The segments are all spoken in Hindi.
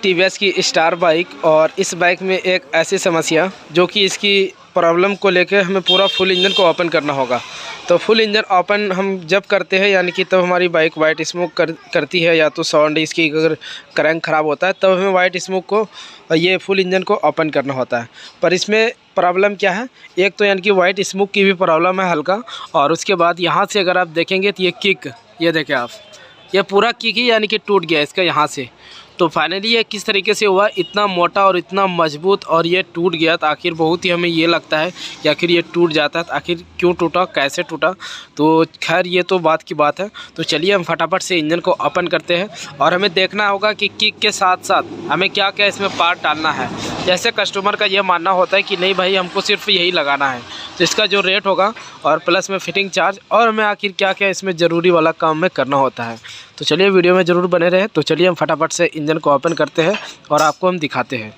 टीवीएस की स्टार बाइक। और इस बाइक में एक ऐसी समस्या जो कि इसकी प्रॉब्लम को लेके हमें पूरा फुल इंजन को ओपन करना होगा। तो फुल इंजन ओपन हम जब करते हैं यानी कि तब हमारी बाइक वाइट स्मोक करती है, या तो साउंड इसकी अगर क्रैंक ख़राब होता है तब हमें वाइट स्मोक को ये फुल इंजन को ओपन करना होता है। पर इसमें प्रॉब्लम क्या है, एक तो यानी कि वाइट स्मोक की भी प्रॉब्लम है हल्का, और उसके बाद यहाँ से अगर आप देखेंगे तो ये किक, ये देखें आप, ये पूरा किक ही यानी कि टूट गया इसका यहाँ से। तो फाइनली ये किस तरीके से हुआ, इतना मोटा और इतना मजबूत और ये टूट गया। तो आखिर बहुत ही हमें ये लगता है कि आखिर ये टूट जाता है, तो आखिर क्यों टूटा, कैसे टूटा। तो खैर ये तो बात की बात है। तो चलिए हम फटाफट से इंजन को ओपन करते हैं, और हमें देखना होगा कि किक के साथ साथ हमें क्या क्या इसमें पार्ट डालना है। जैसे कस्टमर का ये मानना होता है कि नहीं भाई हमको सिर्फ यही लगाना है, तो इसका जो रेट होगा और प्लस में फिटिंग चार्ज, और हमें आखिर क्या क्या इसमें ज़रूरी वाला काम में करना होता है। तो चलिए वीडियो में ज़रूर बने रहे। तो चलिए हम फटाफट से इंजन को ओपन करते हैं और आपको हम दिखाते हैं।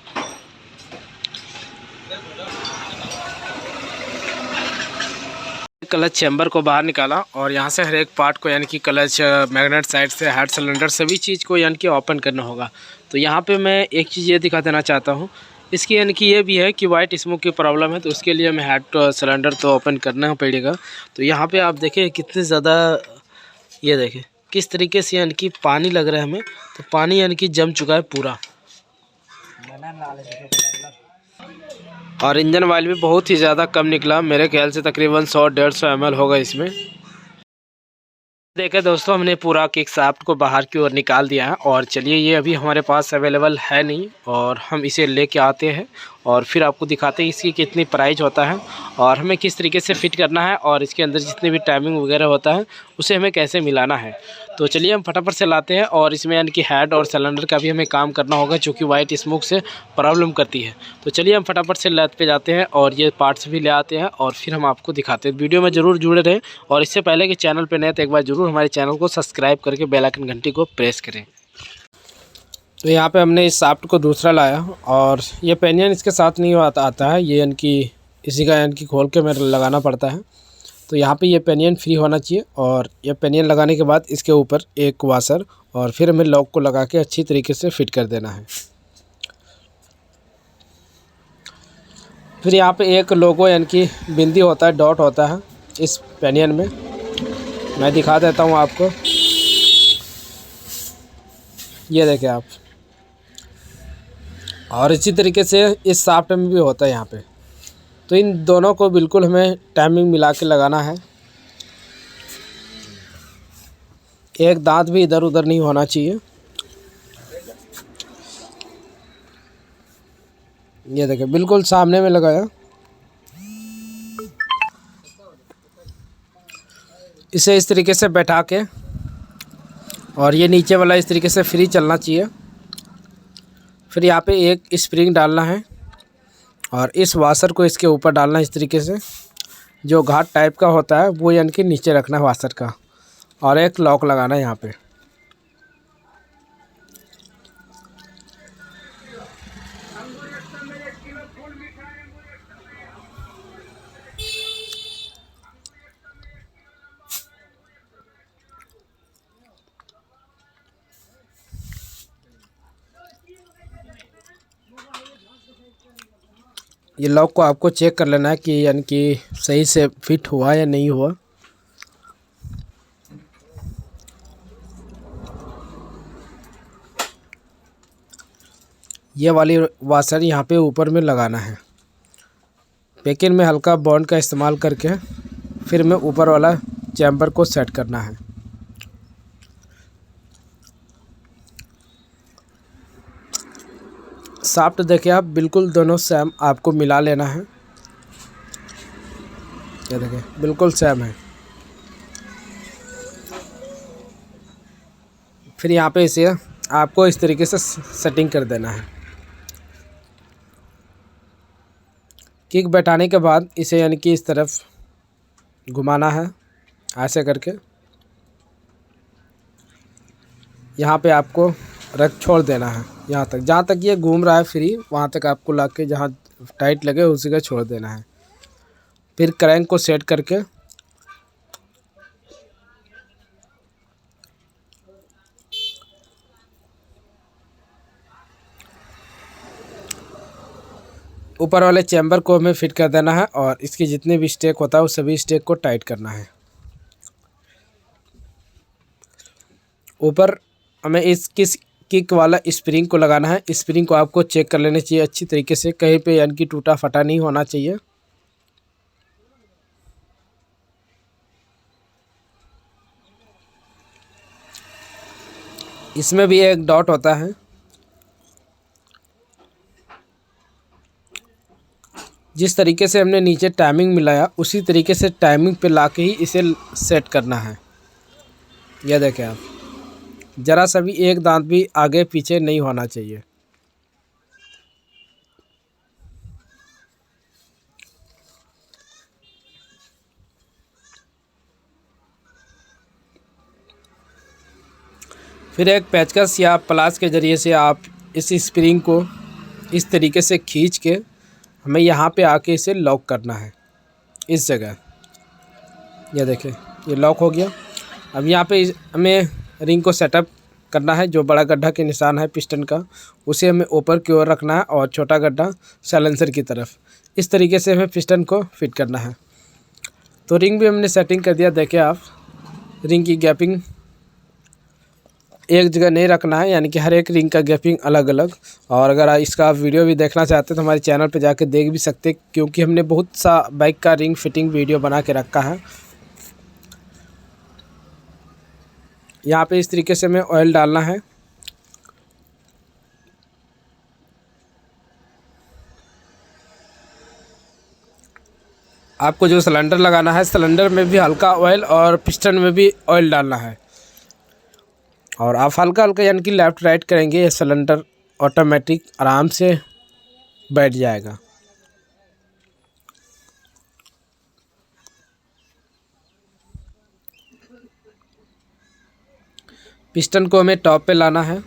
क्लच चैम्बर को बाहर निकाला और यहाँ से हर एक पार्ट को यानी कि क्लच, मैग्नेट साइड से, हेड सिलेंडर, सभी चीज़ को यानी कि ओपन करना होगा। तो यहाँ पे मैं एक चीज़ ये दिखा देना चाहता हूँ, इसकी यानी कि ये भी है कि वाइट स्मोक की प्रॉब्लम है, तो उसके लिए हमें हेड सिलेंडर तो ओपन करना पड़ेगा। तो यहाँ पे आप देखें कितने ज़्यादा, ये देखें किस तरीके से यानी कि पानी लग रहा है हमें। तो पानी यानी कि जम चुका है पूरा, और इंजन ऑयल भी बहुत ही ज़्यादा कम निकला। मेरे ख्याल से तकरीबन 100-150 ml होगा इसमें। देखिए दोस्तों, हमने पूरा किक शाफ्ट को बाहर की ओर निकाल दिया है, और चलिए ये अभी हमारे पास अवेलेबल है नहीं, और हम इसे लेके आते हैं और फिर आपको दिखाते हैं इसकी कितनी प्राइस होता है और हमें किस तरीके से फिट करना है, और इसके अंदर जितने भी टाइमिंग वगैरह होता है उसे हमें कैसे मिलाना है। तो चलिए हम फटाफट से लाते हैं, और इसमें यानी कि हेड और सिलेंडर का भी हमें काम करना होगा जो कि वाइट स्मोक से प्रॉब्लम करती है। तो चलिए हम फटाफट से लैब पे जाते हैं और ये पार्ट्स भी ले आते हैं, और फिर हम आपको दिखाते हैं। वीडियो में ज़रूर जुड़े रहें, और इससे पहले कि चैनल पर नए तो एक बार ज़रूर हमारे चैनल को सब्सक्राइब करके बेल आइकन घंटी को प्रेस करें। तो यहाँ पे हमने इस शाफ्ट को दूसरा लाया, और ये पेनियन इसके साथ नहीं आता है, ये यानी कि इसी का यानी कि खोल के मेरे लगाना पड़ता है। तो यहाँ पे ये पेनियन फ्री होना चाहिए, और ये पेनियन लगाने के बाद इसके ऊपर एक वाशर, और फिर हमें लॉक को लगा के अच्छी तरीके से फिट कर देना है। फिर यहाँ पे एक लोगो यानी कि बिंदी होता है, डॉट होता है इस पेनियन में, मैं दिखा देता हूँ आपको। ये देखें आप, और इसी तरीके से इस शाफ्ट में भी होता है यहाँ पे। तो इन दोनों को बिल्कुल हमें टाइमिंग मिला के लगाना है, एक दांत भी इधर उधर नहीं होना चाहिए। ये देखें बिल्कुल सामने में लगाया। इसे इस तरीके से बैठा के, और ये नीचे वाला इस तरीके से फ्री चलना चाहिए। फिर यहाँ पे एक स्प्रिंग डालना है, और इस वाशर को इसके ऊपर डालना है इस तरीके से। जो घाट टाइप का होता है वो यानी कि नीचे रखना है वाशर का, और एक लॉक लगाना है यहाँ पे। ये लॉक को आपको चेक कर लेना है कि यानी कि सही से फिट हुआ या नहीं हुआ। ये वाली वाशर यहाँ पे ऊपर में लगाना है। पेकिंग में हल्का बॉन्ड का इस्तेमाल करके फिर में ऊपर वाला चैम्बर को सेट करना है। शाफ्ट देखिए आप, बिल्कुल दोनों सेम आपको मिला लेना है। ये देखिए बिल्कुल सेम है। फिर यहाँ पे इसे आपको इस तरीके से सेटिंग कर देना है। किक बैठाने के बाद इसे यानी कि इस तरफ घुमाना है ऐसे करके। यहाँ पे आपको रख छोड़ देना है, यहाँ तक, जहाँ तक ये घूम रहा है फ्री वहाँ तक आपको ला के जहाँ टाइट लगे उसी का छोड़ देना है। फिर क्रैंक को सेट करके ऊपर वाले चैम्बर को हमें फिट कर देना है और इसके जितने भी स्टेक होता है उस सभी स्टेक को टाइट करना है। ऊपर हमें इस किक वाला स्प्रिंग को लगाना है। स्प्रिंग को आपको चेक कर लेना चाहिए अच्छी तरीके से, कहीं पे यानी कि टूटा फटा नहीं होना चाहिए। इसमें भी एक डॉट होता है, जिस तरीके से हमने नीचे टाइमिंग मिलाया उसी तरीके से टाइमिंग पे लाके ही इसे सेट करना है। यह देखें आप, ज़रा सा भी एक दांत भी आगे पीछे नहीं होना चाहिए। फिर एक पेचकस या प्लास के ज़रिए से आप इस स्प्रिंग को इस तरीके से खींच के हमें यहाँ पे आके इसे लॉक करना है इस जगह। यह देखें, ये लॉक हो गया। अब यहाँ पे हमें रिंग को सेटअप करना है। जो बड़ा गड्ढा के निशान है पिस्टन का, उसे हमें ऊपर की ओर रखना है और छोटा गड्ढा साइलेंसर की तरफ। इस तरीके से हमें पिस्टन को फिट करना है। तो रिंग भी हमने सेटिंग कर दिया। देखें आप, रिंग की गैपिंग एक जगह नहीं रखना है, यानी कि हर एक रिंग का गैपिंग अलग अलग। और अगर इसका आप वीडियो भी देखना चाहते हैं तो हमारे चैनल पे जाके देख भी सकते हैं, क्योंकि हमने बहुत सा बाइक का रिंग फिटिंग वीडियो बना के रखा है। यहाँ पे इस तरीके से हमें ऑयल डालना है। आपको जो सिलेंडर लगाना है, सिलेंडर में भी हल्का ऑयल और पिस्टन में भी ऑयल डालना है। और आप हल्का हल्का यानी कि लेफ़्ट राइट करेंगे, ये सिलेंडर ऑटोमेटिक आराम से बैठ जाएगा। पिस्टन को हमें टॉप पे लाना है।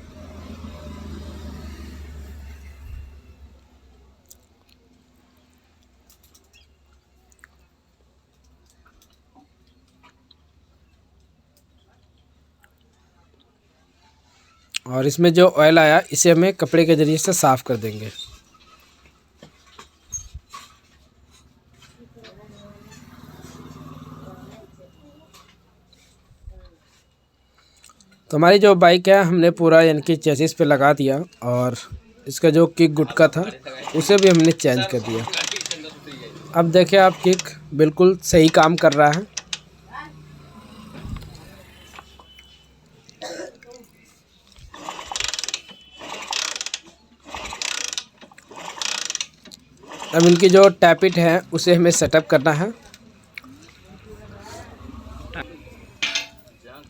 और इसमें जो ऑयल आया इसे हमें कपड़े के ज़रिए से साफ़ कर देंगे। तो हमारी जो बाइक है हमने पूरा यानी कि चेसिस पे लगा दिया, और इसका जो किक गुटका था उसे भी हमने चेंज कर दिया। अब देखें आप, किक बिल्कुल सही काम कर रहा है। अब इनकी जो टैपिट है उसे हमें सेटअप करना है,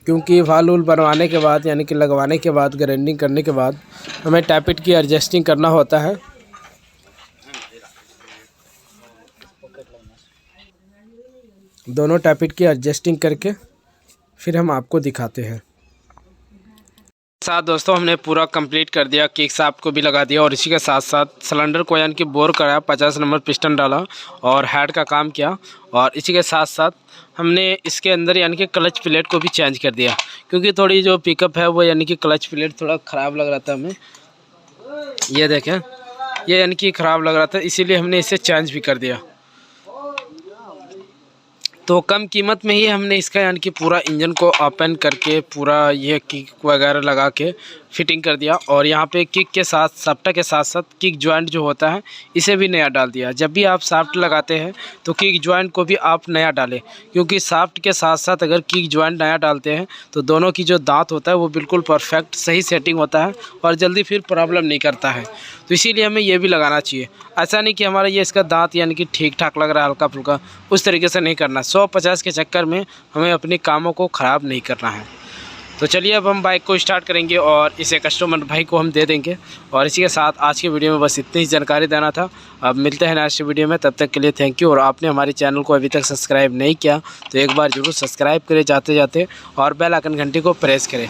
क्योंकि वाल वूल बनवाने के बाद यानी कि लगवाने के बाद ग्राइंडिंग करने के बाद हमें टैपिट की एडजस्टिंग करना होता है। दोनों टैपिट की एडजस्टिंग करके फिर हम आपको दिखाते हैं। साथ दोस्तों हमने पूरा कंप्लीट कर दिया, किक साफ को भी लगा दिया, और इसी के साथ साथ सिलेंडर को यानी कि बोर कराया, 50 नंबर पिस्टन डाला और हेड का काम किया। और इसी के साथ साथ हमने इसके अंदर यानी कि क्लच प्लेट को भी चेंज कर दिया, क्योंकि थोड़ी जो पिकअप है वो यानी कि क्लच प्लेट थोड़ा ख़राब लग रहा था हमें। ये देखें, ये यानी कि ख़राब लग रहा था, इसीलिए हमने इसे चेंज भी कर दिया। तो कम कीमत में ही हमने इसका यानी कि पूरा इंजन को ओपन करके पूरा ये किक वगैरह लगा के फिटिंग कर दिया। और यहाँ पे किक के साथ साफ्ट के साथ साथ किक जॉइंट जो होता है इसे भी नया डाल दिया। जब भी आप साफ्ट लगाते हैं तो किक जॉइंट को भी आप नया डालें, क्योंकि साफ्ट के साथ साथ अगर किक जॉइंट नया डालते हैं तो दोनों की जो दांत होता है वो बिल्कुल परफेक्ट सही सेटिंग होता है और जल्दी फिर प्रॉब्लम नहीं करता है। तो इसीलिए हमें ये भी लगाना चाहिए। ऐसा नहीं कि हमारा ये इसका दांत यानी कि ठीक ठाक लग रहा है हल्का फुल्का, उस तरीके से नहीं करना। 150 के चक्कर में हमें अपने कामों को ख़राब नहीं करना है। तो चलिए अब हम बाइक को स्टार्ट करेंगे और इसे कस्टमर भाई को हम दे देंगे। और इसी के साथ आज के वीडियो में बस इतनी ही जानकारी देना था। अब मिलते हैं नेक्स्ट वीडियो में, तब तक के लिए थैंक यू। और आपने हमारे चैनल को अभी तक सब्सक्राइब नहीं किया तो एक बार ज़रूर सब्सक्राइब करें जाते जाते, और बेल आइकन घंटी को प्रेस करें।